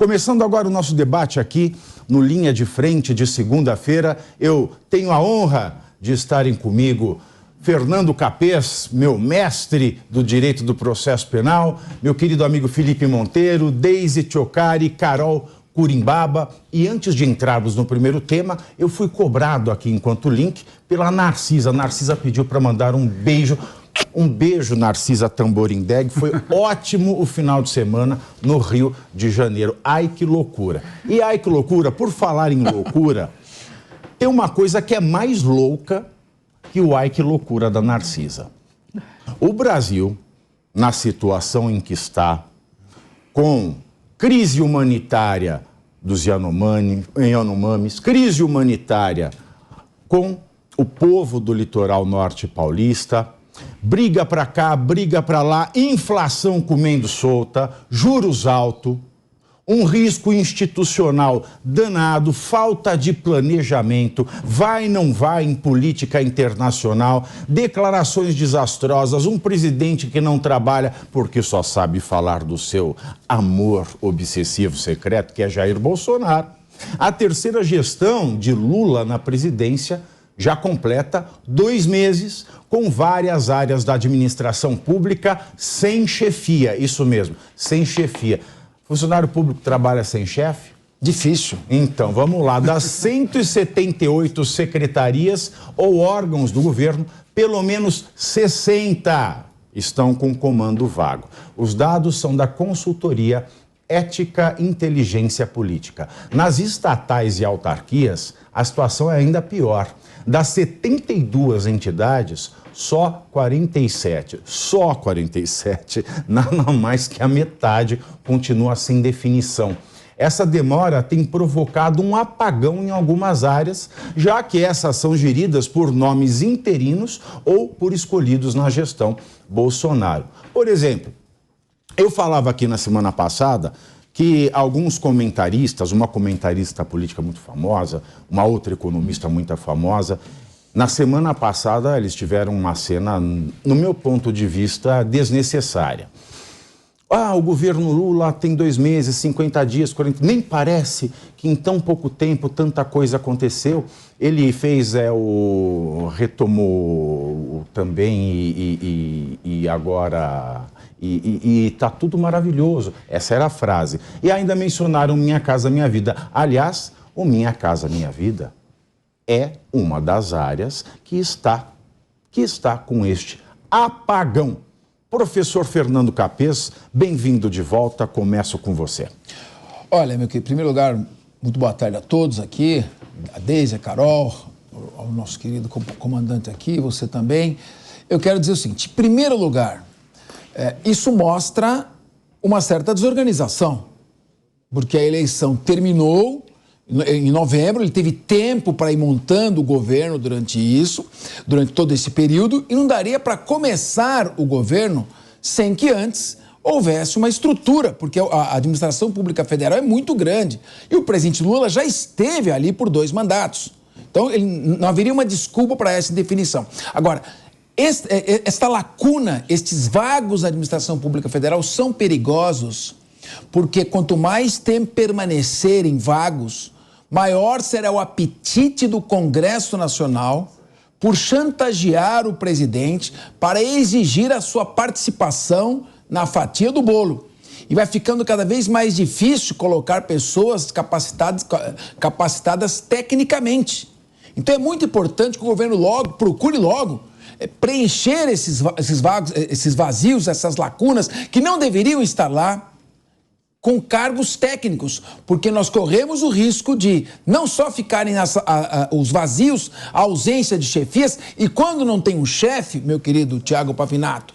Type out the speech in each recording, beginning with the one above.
Começando agora o nosso debate aqui no Linha de Frente de segunda-feira, eu tenho a honra de estarem comigo Fernando Capês, meu mestre do direito do processo penal, meu querido amigo Felipe Monteiro, Deise Tchocari, Carol Curimbaba. E antes de entrarmos no primeiro tema, eu fui cobrado aqui enquanto link pela Narcisa. A Narcisa pediu para mandar um beijo. Um beijo, Narcisa Tamborindeg. Foi ótimo o final de semana no Rio de Janeiro. Ai, que loucura. E ai, que loucura, por falar em loucura, tem uma coisa que é mais louca que o ai, que loucura da Narcisa. O Brasil, na situação em que está, com crise humanitária dos Yanomamis, crise humanitária com o povo do litoral norte paulista, briga para cá, briga para lá, inflação comendo solta, juros altos, um risco institucional danado, falta de planejamento, vai não vai em política internacional, declarações desastrosas, um presidente que não trabalha porque só sabe falar do seu amor obsessivo secreto, que é Jair Bolsonaro. A terceira gestão de Lula na presidência já completa 2 meses, com várias áreas da administração pública sem chefia. Isso mesmo, sem chefia. Funcionário público trabalha sem chefe? Difícil. Então, vamos lá. Das 178 secretarias ou órgãos do governo, pelo menos 60 estão com comando vago. Os dados são da consultoria Ética e Inteligência Política. Nas estatais e autarquias, a situação é ainda pior. Das 72 entidades, só 47, nada mais que a metade continua sem definição. Essa demora tem provocado um apagão em algumas áreas, já que essas são geridas por nomes interinos ou por escolhidos na gestão Bolsonaro. Por exemplo, eu falava aqui na semana passada que alguns comentaristas, uma comentarista política muito famosa, uma outra economista muito famosa, na semana passada eles tiveram uma cena, no meu ponto de vista, desnecessária. Ah, o governo Lula tem 2 meses, 50 dias, 40... Nem parece que em tão pouco tempo tanta coisa aconteceu. Ele fez, retomou também e agora... E tá tudo maravilhoso. Essa era a frase. E ainda mencionaram Minha Casa Minha Vida. Aliás, o Minha Casa Minha Vida é uma das áreas que está com este apagão. Professor Fernando Capês, bem-vindo de volta. Começo com você. Olha, meu querido, em primeiro lugar, muito boa tarde a todos aqui, a Deise, a Carol, ao nosso querido comandante aqui, você também. Eu quero dizer o seguinte, em primeiro lugar, isso mostra uma certa desorganização, porque a eleição terminou em novembro, ele teve tempo para ir montando o governo durante todo esse período, e não daria para começar o governo sem que antes houvesse uma estrutura, porque a administração pública federal é muito grande, e o presidente Lula já esteve ali por 2 mandatos. Então, não haveria uma desculpa para essa indefinição. Agora, esta lacuna, estes vagos da administração pública federal são perigosos, porque quanto mais tempo permanecerem vagos, maior será o apetite do Congresso Nacional por chantagear o presidente para exigir a sua participação na fatia do bolo. E vai ficando cada vez mais difícil colocar pessoas capacitadas tecnicamente. Então é muito importante que o governo procure logo preencher esses vazios, essas lacunas que não deveriam estar lá, com cargos técnicos, porque nós corremos o risco de não só ficarem os vazios, a ausência de chefias, e quando não tem um chefe, meu querido Tiago Pavinato,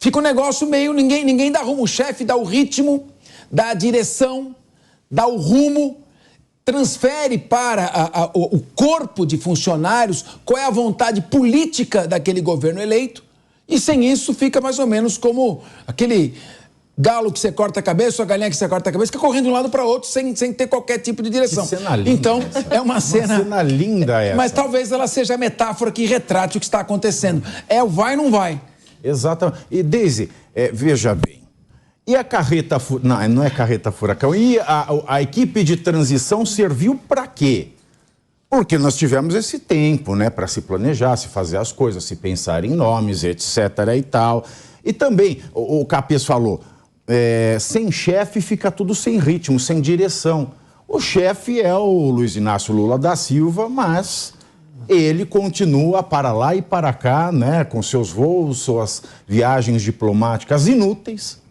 fica um negócio meio, ninguém dá rumo, o chefe dá o ritmo, dá a direção, dá o rumo, transfere para o corpo de funcionários qual é a vontade política daquele governo eleito, e sem isso fica mais ou menos como aquele galo que você corta a cabeça, ou a galinha que você corta a cabeça, fica correndo de um lado para o outro sem ter qualquer tipo de direção. Que cena linda. Então, é uma cena linda essa. Mas talvez ela seja a metáfora que retrate o que está acontecendo. É o vai, não vai. Exatamente. E Deise, veja bem, E a carreta... Não é carreta furacão. E a equipe de transição serviu para quê? Porque nós tivemos esse tempo, né, para se planejar, se fazer as coisas, se pensar em nomes, etc. e tal. E também, o Capês falou, sem chefe fica tudo sem ritmo, sem direção. O chefe é o Luiz Inácio Lula da Silva, mas ele continua para lá e para cá, né, com seus voos, suas viagens diplomáticas inúteis,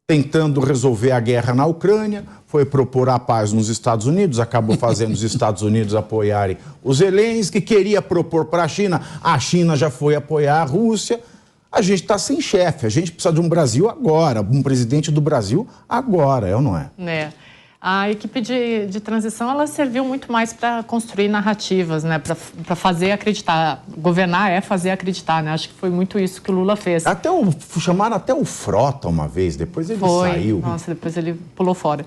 tentando resolver a guerra na Ucrânia, foi propor a paz nos Estados Unidos, acabou fazendo os Estados Unidos apoiarem os Zelensky, que queria propor para a China já foi apoiar a Rússia. A gente está sem chefe, a gente precisa de um Brasil agora, um presidente do Brasil agora, é ou não é? A equipe de transição, ela serviu muito mais para construir narrativas, né? Para fazer acreditar. Governar é fazer acreditar, né? Acho que foi muito isso que o Lula fez. Chamaram até o Frota uma vez, depois ele saiu. Nossa, depois ele pulou fora.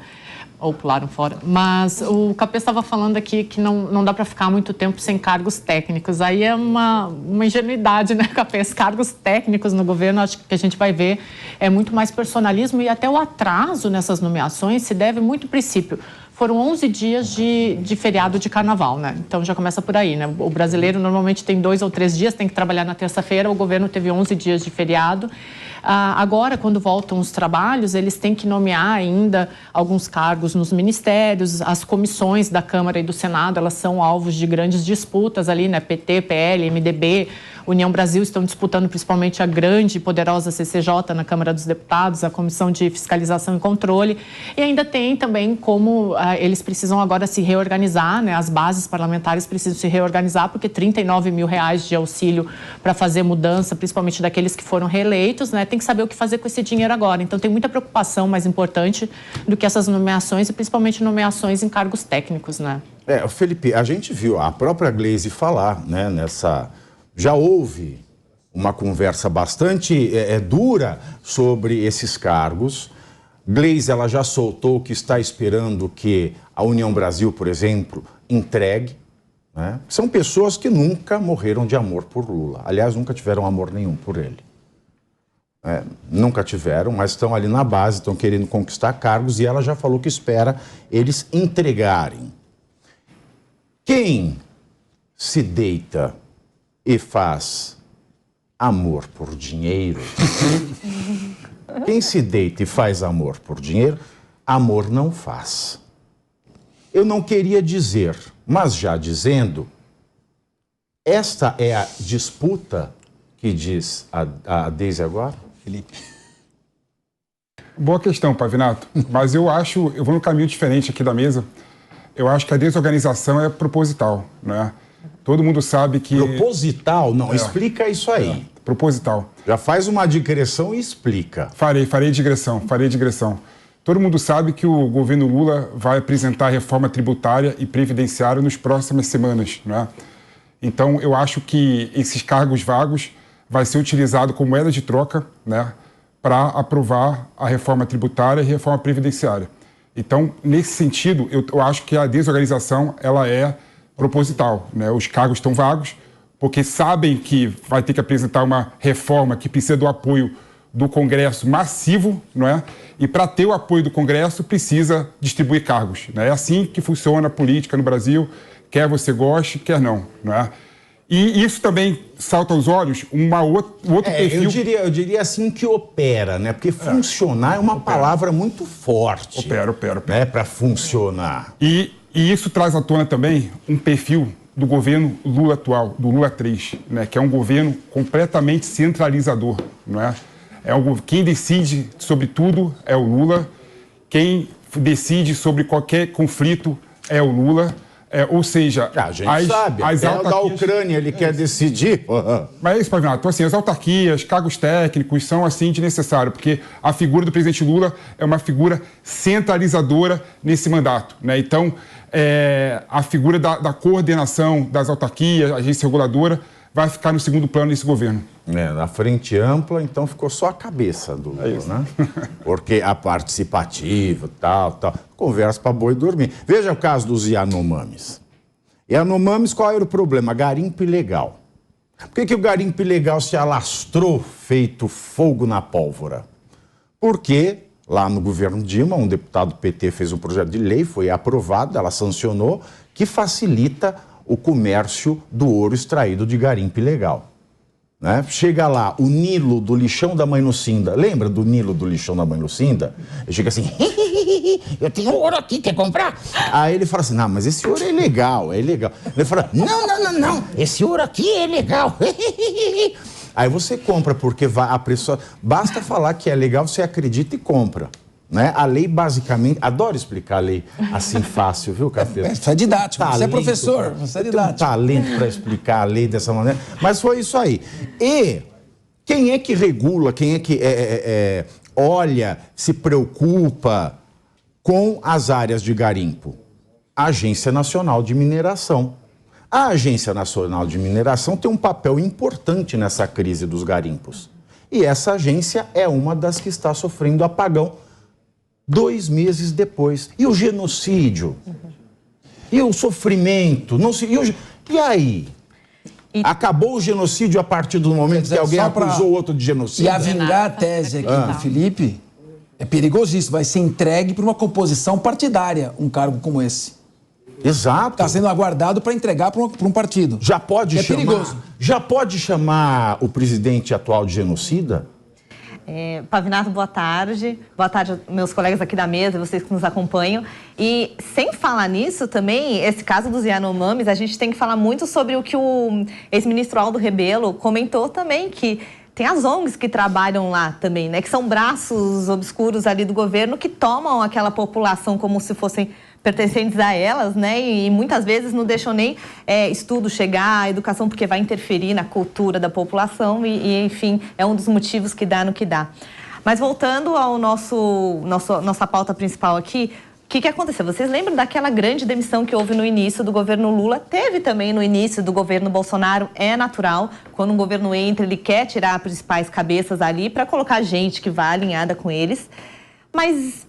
Ou pularam fora. Mas o Capês estava falando aqui que não dá para ficar muito tempo sem cargos técnicos. Aí é uma ingenuidade, né, Capês? Cargos técnicos no governo, acho que a gente vai ver é muito mais personalismo, e até o atraso nessas nomeações se deve muito ao princípio. Foram 11 dias de feriado de carnaval, né? Então já começa por aí, né? O brasileiro normalmente tem 2 ou 3 dias, tem que trabalhar na terça-feira, o governo teve 11 dias de feriado. Agora, quando voltam os trabalhos, eles têm que nomear ainda alguns cargos nos ministérios, as comissões da Câmara e do Senado, elas são alvos de grandes disputas ali, né? PT, PL, MDB, União Brasil estão disputando principalmente a grande e poderosa CCJ na Câmara dos Deputados, a Comissão de Fiscalização e Controle, e ainda tem também como eles precisam agora se reorganizar, né? As bases parlamentares precisam se reorganizar, porque R$39 mil de auxílio para fazer mudança, principalmente daqueles que foram reeleitos, né? Tem que saber o que fazer com esse dinheiro agora. Então tem muita preocupação mais importante do que essas nomeações, e principalmente nomeações em cargos técnicos, né? Felipe, a gente viu a própria Gleisi falar, né, já houve uma conversa bastante dura sobre esses cargos. Gleisi, ela já soltou que está esperando que a União Brasil, por exemplo, entregue, né? São pessoas que nunca morreram de amor por Lula. Aliás, nunca tiveram amor nenhum por ele. Nunca tiveram, mas estão ali na base, estão querendo conquistar cargos, e ela já falou que espera eles entregarem. Quem se deita e faz amor por dinheiro, quem se deita e faz amor por dinheiro, amor não faz. Eu não queria dizer, mas já dizendo, esta é a disputa que diz a Deise agora? Felipe. Boa questão, Pavinato, mas eu vou num caminho diferente aqui da mesa. Eu acho que a desorganização é proposital, né? Todo mundo sabe que... Proposital? Não, explica isso aí. Proposital. Já faz uma digressão e explica. Farei digressão. Todo mundo sabe que o governo Lula vai apresentar a reforma tributária e previdenciária nas próximas semanas, né? Então, eu acho que esses cargos vagos vai ser utilizado como moeda de troca, né, para aprovar a reforma tributária e a reforma previdenciária. Então, nesse sentido, eu acho que a desorganização ela é proposital, né? Os cargos estão vagos, porque sabem que vai ter que apresentar uma reforma que precisa do apoio do Congresso massivo, não é? E para ter o apoio do Congresso, precisa distribuir cargos, né? É assim que funciona a política no Brasil, quer você goste, quer não, não é? E isso também salta aos olhos outro perfil... Eu diria assim que opera, né? Porque funcionar é uma palavra muito forte. Opera. Né? Para funcionar. E isso traz à tona também um perfil do governo Lula atual, do Lula 3, né? Que é um governo completamente centralizador, não é? Quem decide sobre tudo é o Lula, quem decide sobre qualquer conflito é o Lula. Ou seja, a gente sabe, as autarquias... da Ucrânia ele quer decidir. Mas é isso, Pavinato. Então, assim, as autarquias, cargos técnicos são, assim, de necessário, porque a figura do presidente Lula é uma figura centralizadora nesse mandato, né? Então, a figura da coordenação das autarquias, agência reguladora, vai ficar no segundo plano nesse governo. Na frente ampla, então ficou só a cabeça do Lula, né? Porque a participativa, tal, conversa para boi dormir. Veja o caso dos Yanomamis. Yanomamis, qual era o problema? Garimpo ilegal. Por que o garimpo ilegal se alastrou feito fogo na pólvora? Porque lá no governo Dilma, um deputado PT fez um projeto de lei, foi aprovado, ela sancionou, que facilita o comércio do ouro extraído de garimpo ilegal. Né? Chega lá, o Nilo do lixão da mãe Lucinda. Lembra do Nilo do lixão da mãe Lucinda? Ele chega assim, eu tenho ouro aqui, quer comprar? Aí ele fala assim, não, mas esse ouro é legal, é legal. Ele fala, não, esse ouro aqui é legal. Aí você compra, porque a pessoa, basta falar que é legal, você acredita e compra. Né? A lei basicamente, adoro explicar a lei assim fácil, viu, Café? Você é didático, você é professor, você é didático. Tem um talento para explicar a lei dessa maneira, mas foi isso aí. E quem é que regula, quem é que olha, se preocupa com as áreas de garimpo? A Agência Nacional de Mineração. A Agência Nacional de Mineração tem um papel importante nessa crise dos garimpos. E essa agência é uma das que está sofrendo apagão 2 meses depois. E o genocídio? E o sofrimento? E aí? Acabou o genocídio a partir do momento que alguém acusou o outro de genocídio? E avingar a tese aqui do Felipe é perigosíssimo. Vai ser entregue para uma composição partidária, um cargo como esse. Exato. Está sendo aguardado para entregar para um partido. Já pode chamar, perigoso. Já pode chamar o presidente atual de genocida? Pavinato, boa tarde. Boa tarde, meus colegas aqui da mesa, vocês que nos acompanham. E sem falar nisso também, esse caso dos Yanomamis, a gente tem que falar muito sobre o que o ex-ministro Aldo Rebelo comentou também, que tem as ONGs que trabalham lá também, né? Que são braços obscuros ali do governo que tomam aquela população como se fossem pertencentes a elas, né? E muitas vezes não deixam nem estudo chegar, a educação, porque vai interferir na cultura da população e, enfim, é um dos motivos que dá no que dá. Mas voltando ao nossa pauta principal aqui, o que aconteceu? Vocês lembram daquela grande demissão que houve no início do governo Lula? Teve também no início do governo Bolsonaro, é natural. Quando um governo entra, ele quer tirar as principais cabeças ali para colocar gente que vá alinhada com eles. Mas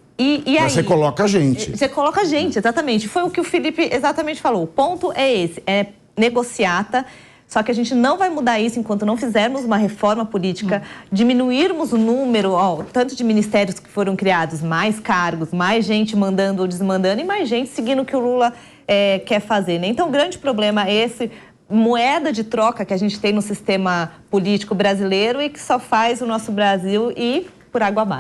Mas você coloca a gente. Você coloca a gente, exatamente. Foi o que o Felipe exatamente falou. O ponto é esse, é negociata. Só que a gente não vai mudar isso enquanto não fizermos uma reforma política, diminuirmos o número, tanto de ministérios que foram criados, mais cargos, mais gente mandando ou desmandando e mais gente seguindo o que o Lula quer fazer, né? Então, o grande problema é esse moeda de troca que a gente tem no sistema político brasileiro e que só faz o nosso Brasil ir por água abaixo.